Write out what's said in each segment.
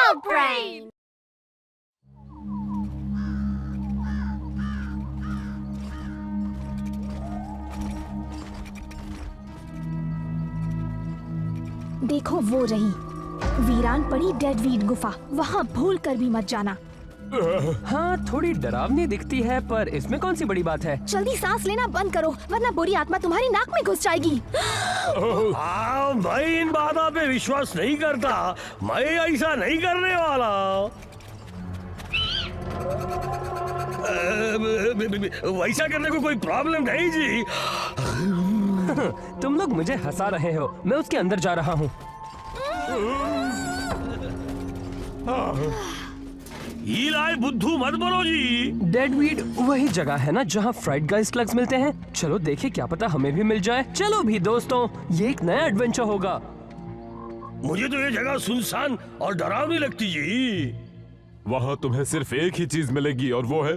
Dog Brain! देखो वो रही वीरान पड़ी डेडवीड गुफा। वहाँ भूल कर भी मत जाना। हाँ, थोड़ी डरावनी दिखती है, पर इसमें कौन सी बड़ी बात है। जल्दी सांस लेना बंद करो, वरना बुरी आत्मा तुम्हारी नाक में घुस जाएगी। मैं इन बातों पे विश्वास नहीं करता। मैं ऐसा नहीं करने वाला। वैसा करने को कोई प्रॉब्लम नहीं जी। तुम लोग मुझे हंसा रहे हो। मैं उसके अंदर जा रहा हूँ। ईलाई बुद्धू मत बोलो जी। डेडवीड वही जगह है ना जहाँ फ्राइड गाइस स्लग्स मिलते हैं। चलो देखे, क्या पता हमें भी मिल जाए। चलो भी दोस्तों, ये एक नया एडवेंचर होगा। मुझे तो ये जगह सुनसान और डरावनी लगती जी। वहाँ तुम्हें सिर्फ एक ही चीज मिलेगी और वो है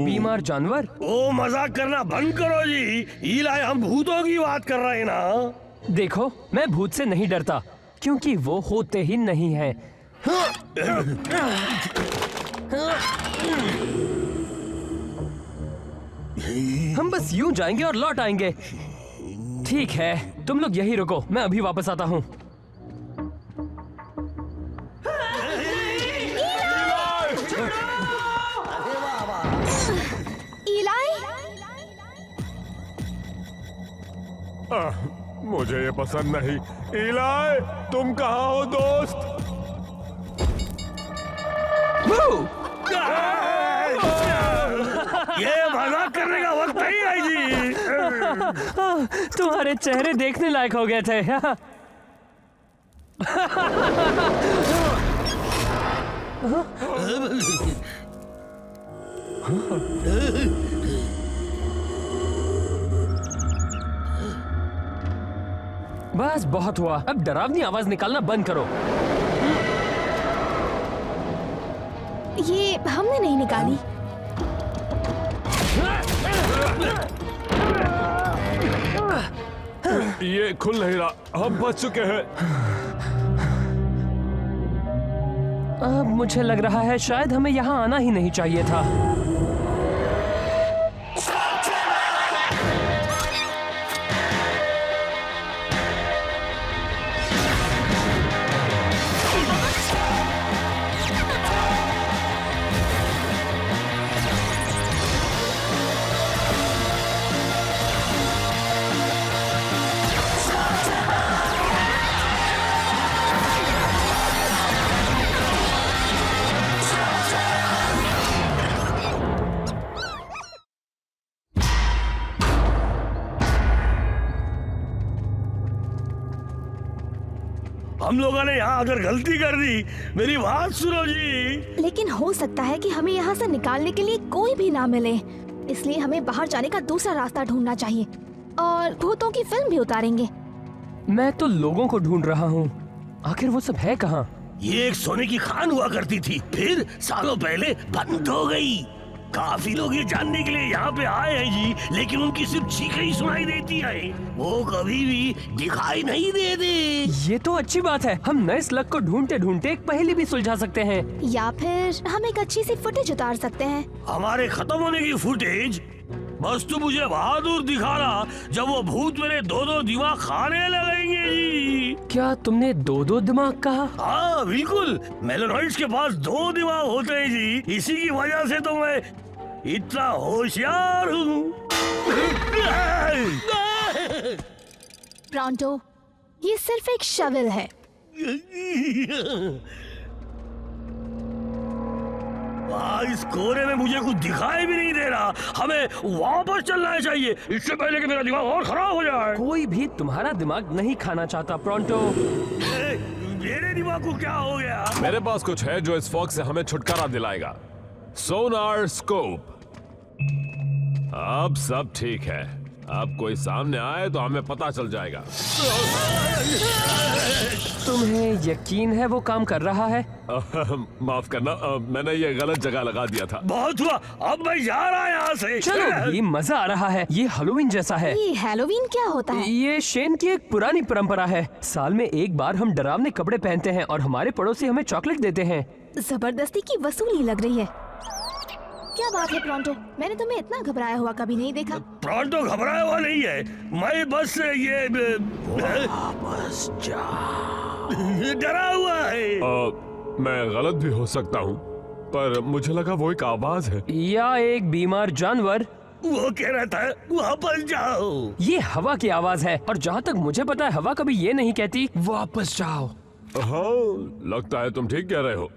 बीमार जानवर। ओ मजाक करना बंद करो जी। ईलाई हम भूतों की बात कर रहे हैं ना। देखो, मैं भूत से नहीं डरता, क्योंकि वो होते ही नहीं है। हम बस यूं जाएंगे और लौट आएंगे। ठीक है, तुम लोग यही रुको, मैं अभी वापस आता हूँ। मुझे ये पसंद नहीं। ईलाई, तुम कहाँ हो दोस्त? ये मजाक करने का वक्त नहीं है जी। तुम्हारे चेहरे देखने लायक हो गए थे। बस बहुत हुआ, अब डरावनी आवाज निकालना बंद करो। ये हमने नहीं निकाली। ये खुल नहीं रहा, हम बच चुके हैं। अब मुझे लग रहा है शायद हमें यहाँ आना ही नहीं चाहिए था। हम लोगों ने यहाँ अगर गलती कर दी, मेरी बात सुनो जी। लेकिन हो सकता है कि हमें यहाँ से निकालने के लिए कोई भी ना मिले, इसलिए हमें बाहर जाने का दूसरा रास्ता ढूंढना चाहिए और भूतों की फिल्म भी उतारेंगे। मैं तो लोगों को ढूंढ रहा हूँ, आखिर वो सब है कहाँ? ये एक सोने की खान हुआ करती थी, फिर सालों पहले बंद हो गई। काफी लोग ये जानने के लिए यहाँ पे आए हैं जी, लेकिन उनकी सिर्फ चीखें ही सुनाई देती है। वो कभी भी दिखाई नहीं देते। ये तो अच्छी बात है, हम नए स्लग को ढूंढते ढूंढते एक पहेली भी सुलझा सकते हैं। या फिर हम एक अच्छी सी फुटेज उतार सकते हैं। हमारे खत्म होने की फुटेज? बस तू मुझे बहादुर दिखाना जब वो भूत मेरे दो दिमाग खाने लगेंगे जी। क्या तुमने दो दिमाग कहा? हाँ बिल्कुल, मेलेनॉइड्स के पास 2 दिमाग होते हैं जी। इसी की वजह से तो मैं इतना होशियार हूँ। ब्रॉन्टो, ये सिर्फ एक शवल है। इस कोने में मुझे कुछ दिखाई भी नहीं दे रहा। हमें वापस चलना चाहिए, इससे पहले कि मेरा दिमाग और खराब हो जाए। कोई भी तुम्हारा दिमाग नहीं खाना चाहता प्रोंटो। मेरे दिमाग को क्या हो गया? मेरे पास कुछ है जो इस फॉग से हमें छुटकारा दिलाएगा। सोनार स्कोप। अब सब ठीक है, अब कोई सामने आए तो हमें पता चल जाएगा। तुम्हें तुम्हें यकीन है वो काम कर रहा है? माफ करना, मैंने ये गलत जगह लगा दिया था। बहुत हुआ, अब मैं जा रहा यहाँ से। चलो भी, मजा आ रहा है। ये हैलोवीन जैसा है। ये हैलोवीन क्या होता है? ये शेन की एक पुरानी परंपरा है। साल में एक बार हम डरावने कपड़े पहनते हैं और हमारे पड़ोसी हमें चॉकलेट देते हैं। जबरदस्ती की वसूली लग रही है। क्या बात है प्रोंटो, मैंने तुम्हें इतना घबराया हुआ कभी नहीं देखा। प्रोंटो घबराया हुआ नहीं है, मैं बस ये वापस जा डरा हुआ है। मैं गलत भी हो सकता हूँ, पर मुझे लगा वो एक आवाज है। या एक बीमार जानवर। वो कह रहा था वापस जाओ। ये हवा की आवाज है, और जहाँ तक मुझे पता है हवा कभी ये नहीं कहती वापस जाओ। हाँ, लगता है तुम ठीक कह रहे हो।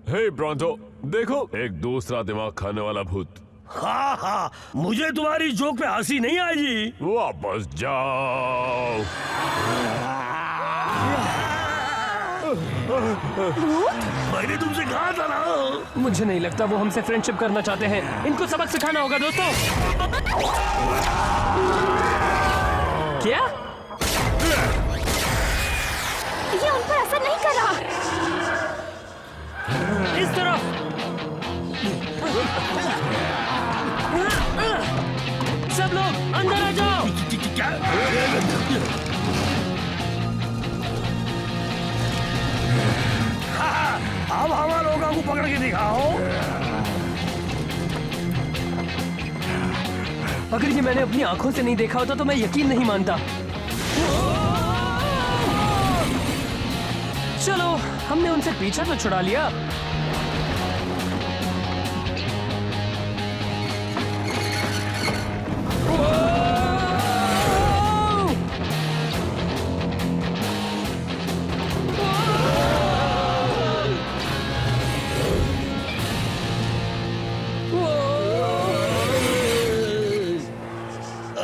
हे ब्रॉन्टो, देखो, एक दूसरा दिमाग खाने वाला भूत। हाँ हाँ, मुझे तुम्हारी जोक पे हंसी नहीं आएगी। वापस जाओ। मैंने तुमसे कहा था ना। मुझे नहीं लगता वो हमसे फ्रेंडशिप करना चाहते हैं। इनको सबक सिखाना होगा दोस्तों। क्या? ये उन पर असर नहीं कर रहा। इस तरफ। सब लोग अंदर आ जाओ। क्या? हाँ, अब हमारे लोगों को पकड़ के दिखाओ। अगर ये मैंने अपनी आंखों से नहीं देखा होता तो मैं यकीन नहीं मानता। चलो, हमने उनसे पीछा तो छुड़ा लिया।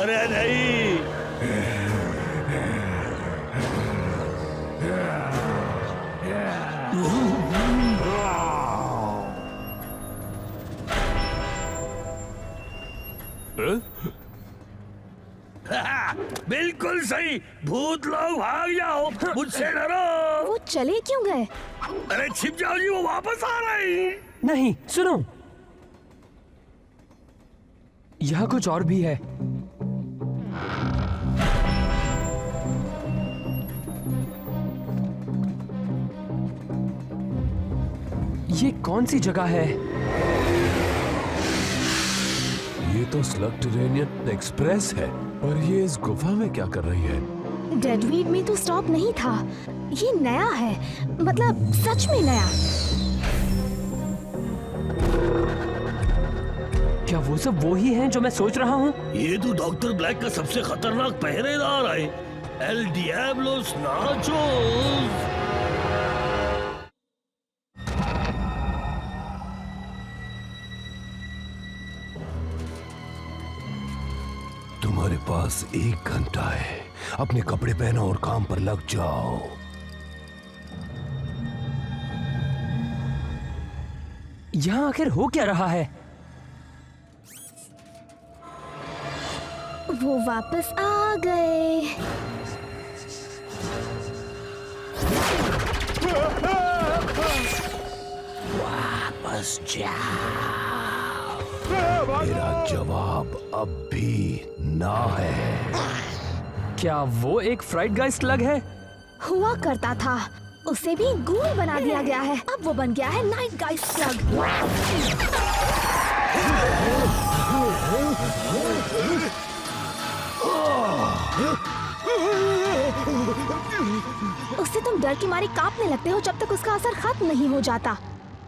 अरे नहीं, बिल्कुल सही। भूत लोग भाग जाओ, मुझसे डरो। वो चले क्यों गए? अरे छिप जाओ जी, वो वापस आ रहे हैं। नहीं, सुनो, यहाँ कुछ और भी है। ये कौन सी जगह है? ये तो स्लगटेरेनियन एक्सप्रेस है, पर ये इस गुफा में क्या कर रही है? डेडवीड में तो स्टॉप नहीं था। ये नया है, मतलब सच में नया। क्या वो सब वो ही हैं जो मैं सोच रहा हूँ? ये तो डॉक्टर ब्लैक का सबसे खतरनाक पहरेदार है, एल डियाब्लोस नाचोस। तुम्हारे पास 1 घंटा है, अपने कपड़े पहनो और काम पर लग जाओ। यहाँ आखिर हो क्या रहा है? वो वापस आ गए। वापस जाओ। मेरा जवाब अब भी ना है। क्या वो एक फ्राइड गाइस स्लग है? हुआ करता था, उसे भी गूल बना दिया गया है। अब वो बन गया है नाइट गाइस स्लग। उससे तुम डर की मारी कांपने लगते हो जब तक उसका असर खत्म नहीं हो जाता।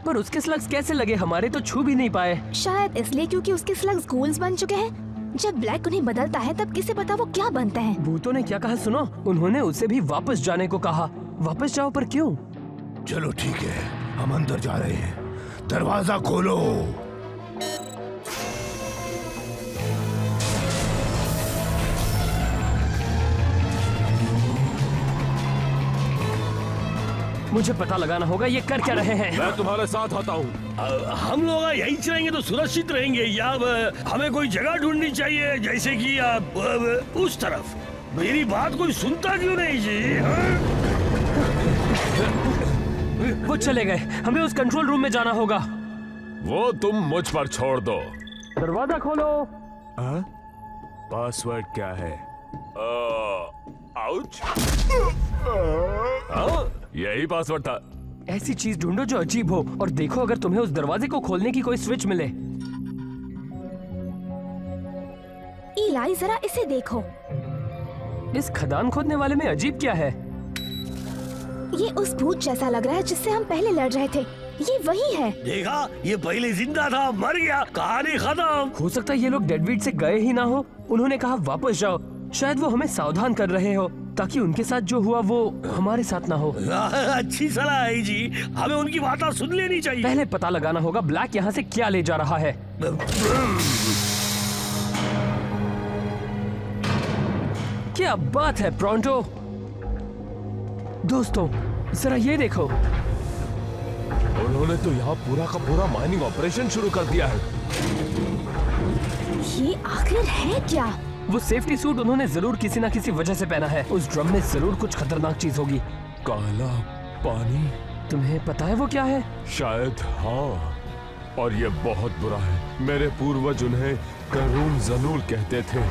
पर उसके स्लग्स कैसे लगे? हमारे तो छू भी नहीं पाए। शायद इसलिए क्योंकि उसके स्लग्स गूल्स बन चुके हैं। जब ब्लैक उन्हें बदलता है तब किसे पता वो क्या बनते हैं। भूतों ने क्या कहा सुनो? उन्होंने उसे भी वापस जाने को कहा। वापस जाओ, पर क्यों? चलो ठीक है, हम अंदर जा रहे हैं। दरवाजा खोलो। मुझे पता लगाना होगा ये कर क्या रहे हैं। मैं तुम्हारे साथ आता हूँ। हम लोग यहीं रहेंगे तो सुरक्षित रहेंगे, या हमें कोई जगह ढूंढनी चाहिए, जैसे कि उस तरफ। मेरी बात कोई सुनता क्यों नहीं जी? हाँ? वो चले गए। हमें उस कंट्रोल रूम में जाना होगा। वो तुम मुझ पर छोड़ दो। दरवाजा खोलो। पासवर्ड क्या है? आउच। यही पासवर्ड था। ऐसी चीज ढूंढो जो अजीब हो और देखो अगर तुम्हें उस दरवाजे को खोलने की कोई स्विच मिले। इलाई, जरा इसे देखो। इस खदान खोदने वाले में अजीब क्या है? ये उस भूत जैसा लग रहा है जिससे हम पहले लड़ रहे थे। ये वही है। देखा, ये पहले जिंदा था, मर गया, कहानी खत्म। हो सकता है ये लोग डेडवीड से गए ही ना हो। उन्होंने कहा वापस जाओ। शायद वो हमें सावधान कर रहे हो ताकि उनके साथ जो हुआ वो हमारे साथ ना हो। अच्छी सलाह है जी, हमें उनकी बातें सुन लेनी चाहिए। पहले पता लगाना होगा ब्लैक यहाँ से क्या ले जा रहा है। क्या बात है प्रोंटो। दोस्तों जरा ये देखो। उन्होंने तो यहाँ पूरा का पूरा माइनिंग ऑपरेशन शुरू कर दिया है। ये आखिर है क्या? वो सेफ्टी सूट उन्होंने जरूर किसी ना किसी वजह से पहना है। उस ड्रम में जरूर कुछ खतरनाक चीज होगी। काला पानी? तुम्हें पता है वो क्या है? शायद हाँ, और ये बहुत बुरा है। मेरे पूर्वज उन्हें करून जनूल कहते थे,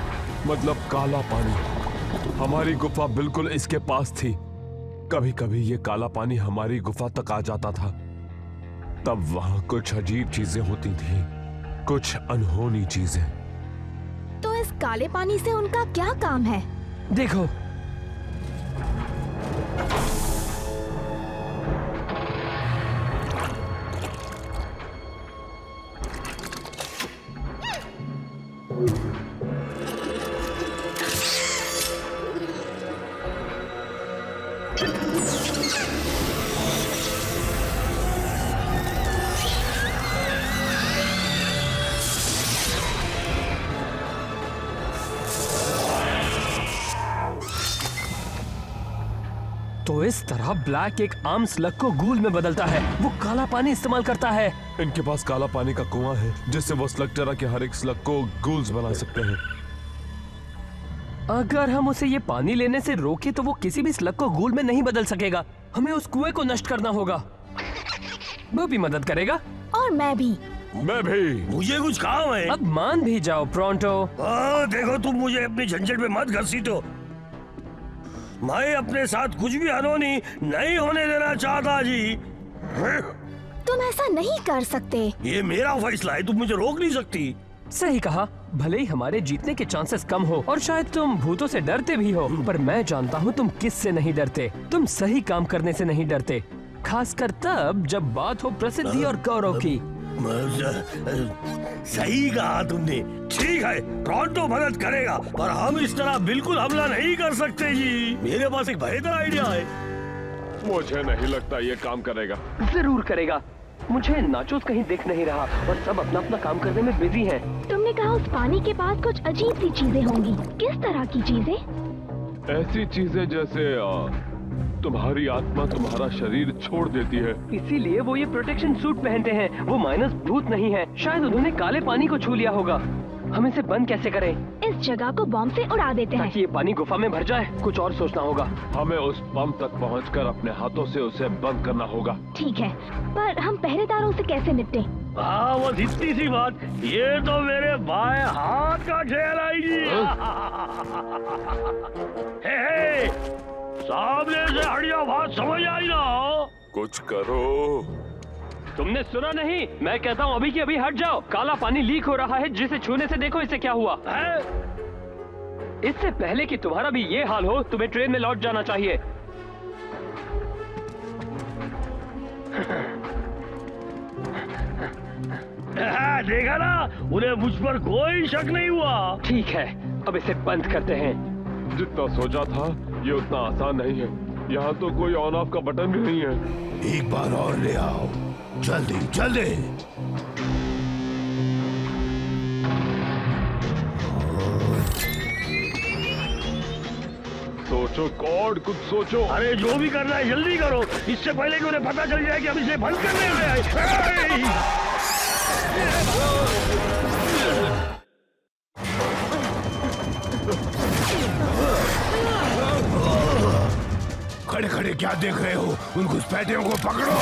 मतलब काला पानी। हमारी गुफा बिल्कुल इसके पास थी। कभी कभी ये काला पानी हमारी गुफा तक आ जाता था। तब वहाँ कुछ अजीब चीजें होती थी, कुछ अनहोनी चीजें। तो इस काले पानी से उनका क्या काम है? देखो तो इस तरह ब्लैक एक आम स्लग को गूल में बदलता है। वो काला पानी इस्तेमाल करता है। इनके पास काला पानी का कुआं है जिससे वो स्लग तरह के हर एक स्लग को गूल्स बना सकते हैं। अगर हम उसे ये पानी लेने से रोके तो वो किसी भी स्लग को गूल में नहीं बदल सकेगा। हमें उस कुएं को नष्ट करना होगा। वो भी मदद करेगा। और मैं भी। मैं भी। मुझे कुछ काम है। अब मान भी जाओ प्रोंटो। देखो, तुम मुझे अपनी झंझट में मत घसीटो। मैं अपने साथ कुछ भी अनहोनी नहीं होने देना चाहता जी। तुम ऐसा नहीं कर सकते। ये मेरा फैसला है, तुम मुझे रोक नहीं सकती। सही कहा। भले ही हमारे जीतने के चांसेस कम हो और शायद तुम भूतों से डरते भी हो, पर मैं जानता हूँ तुम किस से नहीं डरते। तुम सही काम करने से नहीं डरते, खासकर तब जब बात हो प्रसिद्धि और गौरव की। सही कहा तुमने। ठीक है, प्रोंटो मदद करेगा, पर हम इस तरह बिल्कुल हमला नहीं कर सकते जी। मेरे पास एक बेहतर आइडिया है। मुझे नहीं लगता ये काम करेगा। जरूर करेगा। मुझे नाचोस कहीं दिख नहीं रहा और सब अपना अपना काम करने में बिजी हैं। तुमने कहा उस पानी के पास कुछ अजीब सी चीजें होंगी। किस तरह की चीजें? ऐसी चीजें जैसे तुम्हारी आत्मा तुम्हारा शरीर छोड़ देती है। इसीलिए वो ये प्रोटेक्शन सूट पहनते हैं। वो माइनस भूत नहीं है। शायद उन्होंने काले पानी को छू लिया होगा। हम इसे बंद कैसे करें? इस जगह को बॉम्ब से उड़ा देते हैं ताकि ये पानी गुफा में भर जाए। कुछ और सोचना होगा। हमें उस बम तक पहुंचकर अपने हाथों से उसे बंद करना होगा। ठीक है, पर हम पहरेदारों से कैसे निपटें? हाँ, वो इतनी सी बात। ये तो मेरे बाएं हाथ का खेल आएगी। हे, सामने से हटिया, बात समझ आई ना? कुछ करो। तुमने सुना नहीं? मैं कहता हूँ अभी की अभी हट जाओ। काला पानी लीक हो रहा है, जिसे छूने से देखो इसे क्या हुआ है? इससे पहले कि तुम्हारा भी ये हाल हो, तुम्हें ट्रेन में लौट जाना चाहिए। देखा ना, उन्हें मुझ पर कोई शक नहीं हुआ। ठीक है, अब इसे बंद करते हैं। जितना सोचा था ये उतना आसान नहीं है। यहाँ तो कोई ऑन ऑफ का बटन भी नहीं है। एक बार और ले आओ, जल्दी जल्दी। सोचो गॉड, कुछ सोचो। अरे जो भी करना है जल्दी करो, इससे पहले कि उन्हें पता चल जाए कि हम इसे बंद करने में आए। खड़े खड़े क्या देख रहे हो? उन घुसपैठियों को पकड़ो।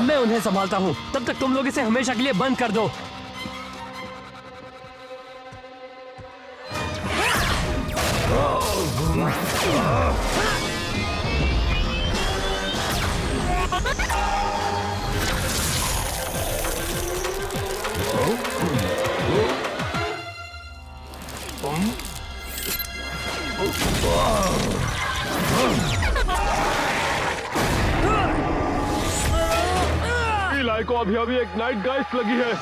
मैं उन्हें संभालता हूँ, तब तक तुम लोग इसे हमेशा के लिए बंद कर दो। इलाई को अभी अभी एक नाइट गाइस्ट लगी है।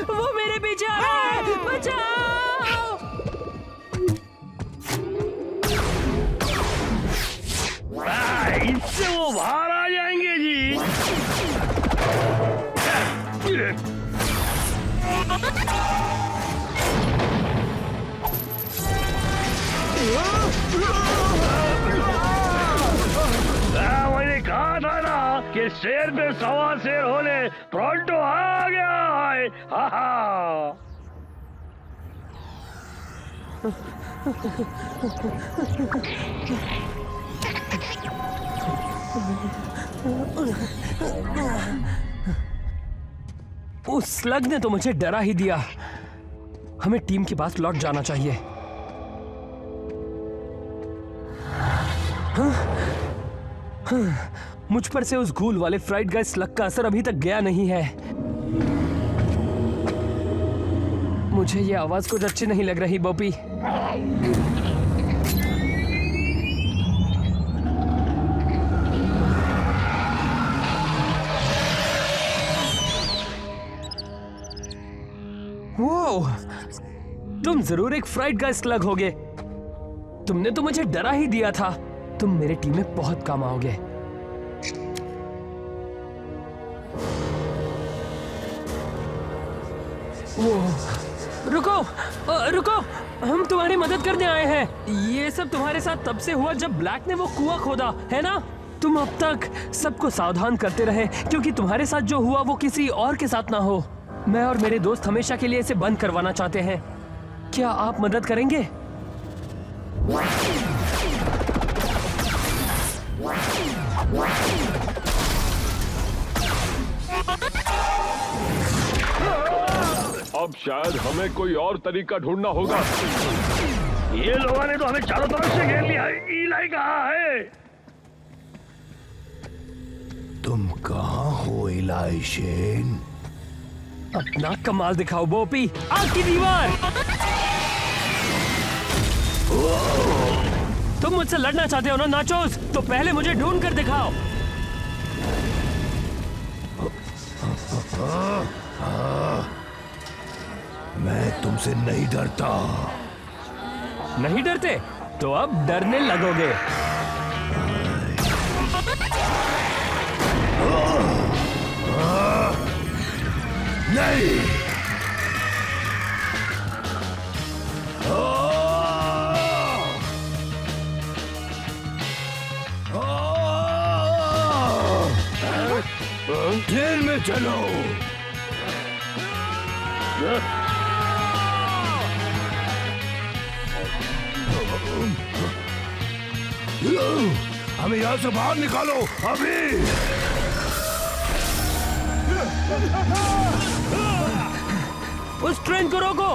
वो मेरे पीछे आ रहा है, बचाओ! इससे वो बाहर आ जाएंगे जी। मैंने कहा था ना कि शेर पे सवा शेर होने प्रोंटो आ गया है। हा हा। उस स्लग ने तो मुझे डरा ही दिया। हमें टीम के पास लौट जाना चाहिए। मुझ पर से उस घूल वाले फ्राइड गाइस स्लग का असर अभी तक गया नहीं है। मुझे ये आवाज कुछ अच्छी नहीं लग रही बॉपी। वो तुम जरूर एक फ्राइड गाइस स्लग होगे। तुमने तो मुझे डरा ही दिया था। तुम मेरे टीम में बहुत काम आओगे। वो रुको, रुको, हम तुम्हारी मदद करने आए हैं। ये सब तुम्हारे साथ तब से हुआ जब ब्लैक ने वो कुआं खोदा, है ना? तुम अब तक सबको सावधान करते रहे क्योंकि तुम्हारे साथ जो हुआ वो किसी और के साथ ना हो। मैं और मेरे दोस्त हमेशा के लिए इसे बंद करवाना चाहते हैं। क्या आप मदद करेंगे? अब शायद हमें कोई और तरीका ढूंढना होगा। ये लोगों ने तो हमें चारों तरफ से घेर लिया है। इलाई कहाँ है? तुम कहाँ हो इलाई शेन? अपना कमाल दिखाओ बोपी। आग की दीवार। तुम मुझसे लड़ना चाहते हो ना नाचोस? तो पहले मुझे ढूंढ कर दिखाओ। मैं तुमसे नहीं डरता। नहीं डरते? तो अब डरने लगोगे। नहीं। ट्रेन में चलो। हमें यहाँ से बाहर निकालो अभी। उस ट्रेन को रोको।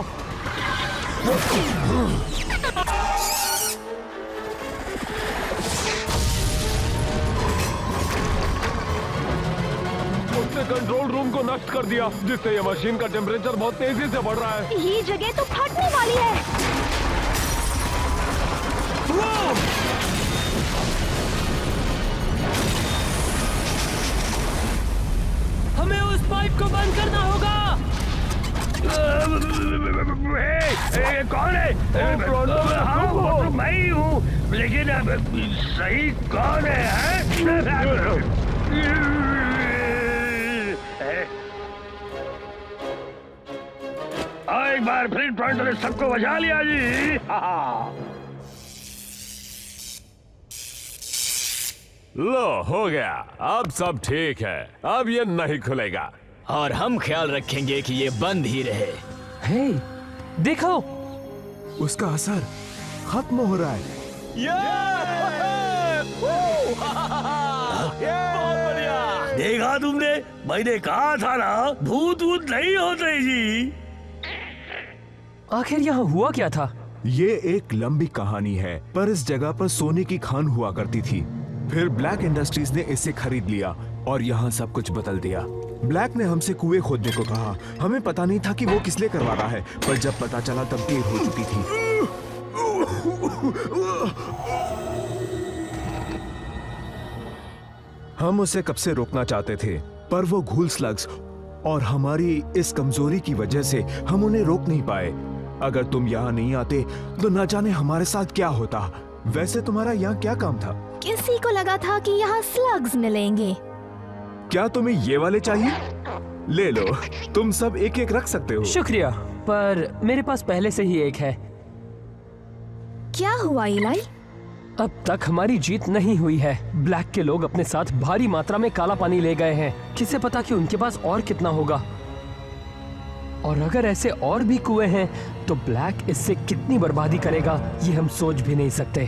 उसने कंट्रोल रूम को नष्ट कर दिया, जिससे ये मशीन का टेम्परेचर बहुत तेजी से बढ़ रहा है। ये जगह तो फटने वाली है। हमें उस पाइप को बंद करना होगा। कौन है? हाँ, वो तो मैं ही हूँ, लेकिन सही कौन है? एक बार फिर टोरंटो ने सबको बचा लिया जी। लो हो गया, अब सब ठीक है, अब ये नहीं खुलेगा। और हम ख्याल रखेंगे कि ये बंद ही रहे। हे, देखो उसका असर खत्म हो रहा है। बहुत बढ़िया। देखा तुमने, मैंने कहा था ना, भूत वूत नहीं होते जी। आखिर यहाँ हुआ क्या था? ये एक लंबी कहानी है, पर इस जगह पर सोने की खान हुआ करती थी। फिर ब्लैक इंडस्ट्रीज ने इसे खरीद लिया और यहाँ सब कुछ बदल दिया। ब्लैक ने हमसे कुएं खोदने को कहा। हमें पता नहीं था कि वो किस लिए करवा रहा है, पर जब पता चला तब देर हो चुकी थी। हम उसे कब से रोकना चाहते थे, पर वो घूल स्लग्स और हमारी इस कमजोरी की वजह से हम उन्हें रोक नहीं पाए। अगर तुम यहाँ नहीं आते तो न जाने हमारे साथ क्या होता। वैसे तुम्हारा यहाँ क्या काम था? किसी को लगा था कि यहाँ स्लग्स मिलेंगे। क्या तुम्हें ये वाले चाहिए? ले लो, तुम सब एक एक रख सकते हो। शुक्रिया, पर मेरे पास पहले से ही एक है। क्या हुआ इलाई? अब तक हमारी जीत नहीं हुई है। ब्लैक के लोग अपने साथ भारी मात्रा में काला पानी ले गए हैं। किसे पता कि उनके पास और कितना होगा। और अगर ऐसे और भी कुएं हैं तो ब्लैक इससे कितनी बर्बादी करेगा, ये हम सोच भी नहीं सकते।